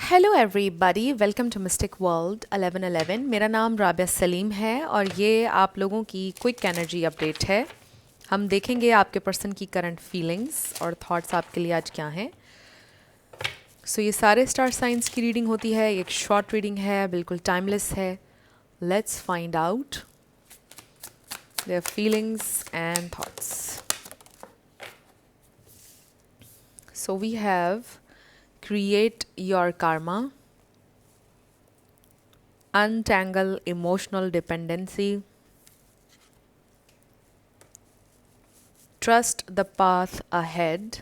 Hello everybody, welcome to mystic world 1111। मेरा नाम राबिया सलीम है और ये आप लोगों की क्विक एनर्जी अपडेट है। हम देखेंगे आपके पर्सन की करंट फीलिंग्स और थॉट्स आपके लिए आज क्या हैं। ये सारे स्टार साइंस की रीडिंग होती है, एक शॉर्ट रीडिंग है, बिल्कुल टाइमलेस है। Let's find out their feelings and thoughts. So we have create your karma, untangle emotional dependency, trust the path ahead,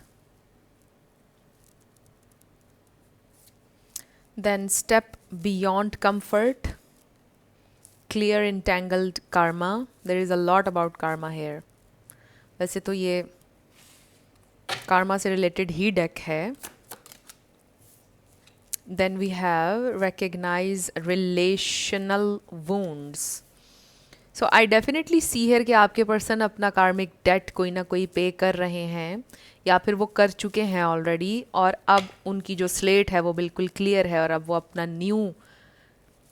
then step beyond comfort, clear entangled karma. There is a lot about karma here. वैसे तो ये karma से related ही deck है. Then we have recognize relational wounds. So I definitely see here कि आपके person अपना कार्मिक date कोई ना कोई पे कर रहे हैं या फिर वो कर चुके हैं ऑलरेडी, और अब उनकी जो स्लेट है वो बिल्कुल क्लियर है और अब वो अपना न्यू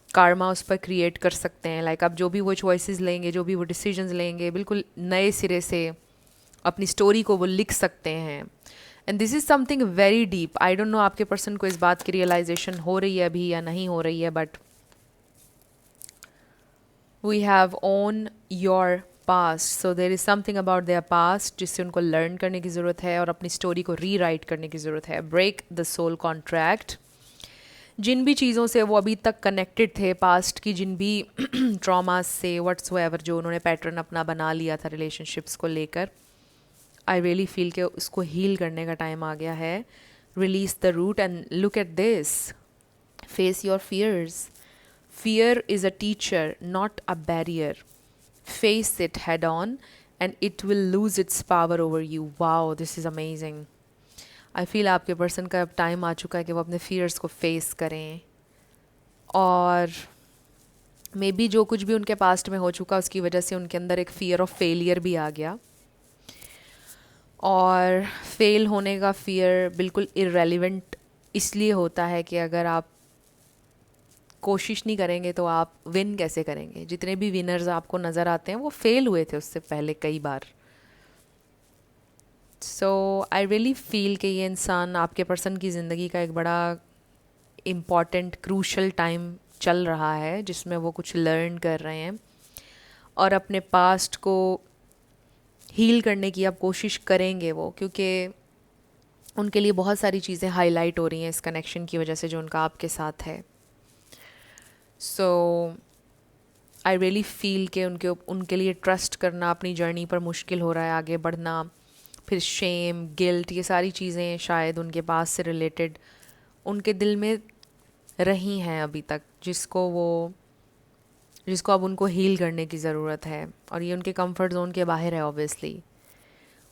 कार्मा उस पर क्रिएट कर सकते हैं। लाइक अब जो भी वो चॉइसेस लेंगे, जो भी वो डिसीजंस लेंगे, बिल्कुल नए सिरे से अपनी स्टोरी को वो लिख सकते हैं। And this is something very deep. I don't know आपके पर्सन को इस बात की रियलाइजेशन हो रही है अभी या नहीं हो रही है, but we have own your past. So there is something about their past जिससे उनको लर्न करने की ज़रूरत है और अपनी स्टोरी को रीराइट करने की ज़रूरत है। Break the soul contract. जिन भी चीज़ों से वो अभी तक कनेक्टेड थे, पास्ट की जिन भी ट्रॉमास से व्हाट्सएवर जो उन्होंने पैटर्न अपना बना लिया था रिलेशनशिप्स को लेकर, आई रियली फील कि उसको हील करने का टाइम आ गया है। Release the root and look at this, face your fears. Fear is a teacher, not a barrier. Face it head on and it will lose its power over you. Wow, this is amazing. I feel आपके person का अब time आ चुका है कि वो अपने fears को फेस करें, और मे बी जो कुछ भी उनके पास्ट में हो चुका उसकी वजह से उनके अंदर एक फियर ऑफ फेलियर भी आ गया, और फेल होने का फियर बिल्कुल इररेलेवेंट इसलिए होता है कि अगर आप कोशिश नहीं करेंगे तो आप विन कैसे करेंगे। जितने भी विनर्स आपको नज़र आते हैं वो फेल हुए थे उससे पहले कई बार। सो आई रियली फील कि ये इंसान आपके पर्सन की ज़िंदगी का एक बड़ा इम्पॉर्टेंट क्रूशल टाइम चल रहा है जिसमें वो कुछ लर्न कर रहे हैं और अपने पास्ट को हील करने की अब कोशिश करेंगे वो, क्योंकि उनके लिए बहुत सारी चीज़ें हाईलाइट हो रही हैं इस कनेक्शन की वजह से जो उनका आपके साथ है। सो आई रियली फील कि उनके लिए ट्रस्ट करना अपनी जर्नी पर मुश्किल हो रहा है, आगे बढ़ना, फिर शेम, गिल्ट, ये सारी चीज़ें शायद उनके पास से रिलेटेड उनके दिल में रही हैं अभी तक, जिसको अब उनको हील करने की ज़रूरत है, और ये उनके कंफर्ट जोन के बाहर है ऑब्वियसली।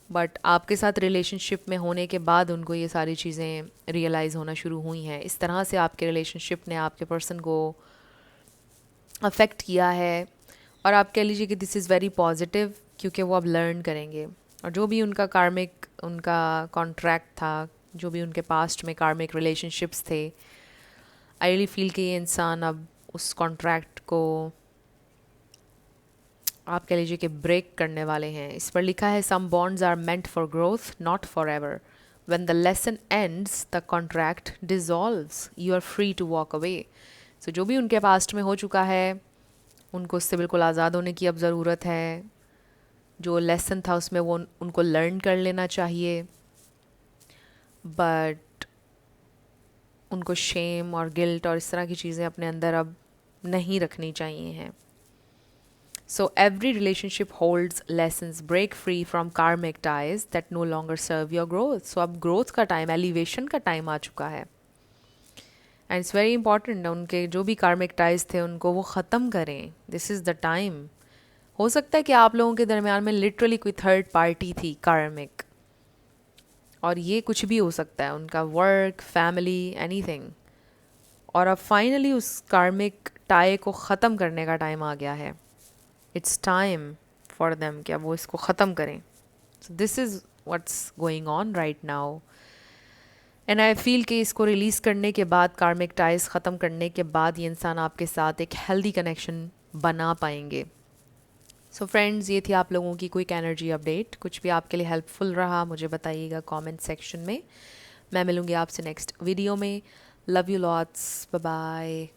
बट आपके साथ रिलेशनशिप में होने के बाद उनको ये सारी चीज़ें रियलाइज़ होना शुरू हुई हैं। इस तरह से आपके रिलेशनशिप ने आपके पर्सन को अफेक्ट किया है, और आप कह लीजिए कि दिस इज़ वेरी पॉजिटिव, क्योंकि वो अब लर्न करेंगे, और जो भी उनका कार्मिक उनका कॉन्ट्रैक्ट था, जो भी उनके पास्ट में कार्मिक रिलेशनशिप्स थे, आई रियली फील कि ये इंसान अब उस कॉन्ट्रैक्ट को आप कह लीजिए कि ब्रेक करने वाले हैं। इस पर लिखा है some bonds are meant for growth not forever, when the lesson ends the contract dissolves, you are free to walk away. So जो भी उनके पास्ट में हो चुका है उनको उससे बिल्कुल आज़ाद होने की अब ज़रूरत है। जो लेसन था उसमें वो उनको लर्न कर लेना चाहिए, बट उनको शेम और गिल्ट और इस तरह की चीज़ें अपने अंदर अब नहीं रखनी चाहिए हैं। So every relationship holds lessons, break free from karmic ties that no longer serve your growth. So अब ग्रोथ का टाइम, एलिवेशन का टाइम आ चुका है, एंड इट्स वेरी इंपॉर्टेंट उनके जो भी कार्मिक टाइज थे उनको वो ख़त्म करें। This is the time. हो सकता है कि आप लोगों के दरमियान में लिटरली कोई थर्ड पार्टी थी कार्मिक, और ये कुछ भी हो सकता है, उनका वर्क, फैमिली, एनीथिंग, और अब फाइनली उस कार्मिक टाई को ख़त्म करने का टाइम आ गया है। इट्स टाइम फॉर देम कि अब वो इसको ख़त्म करें। So this is what's going on right now. And I feel कि इसको रिलीज़ करने के बाद, कार्मिक टाइज ख़त्म करने के बाद, ये इंसान आपके साथ एक हेल्दी कनेक्शन बना पाएंगे. सो फ्रेंड्स, ये थी आप लोगों की क्विक एनर्जी अपडेट. कुछ भी आपके लिए हेल्पफुल रहा मुझे बताइएगा कमेंट सेक्शन में. मैं मिलूँगी आपसे नेक्स्ट वीडियो में. Love you lots. Bye bye.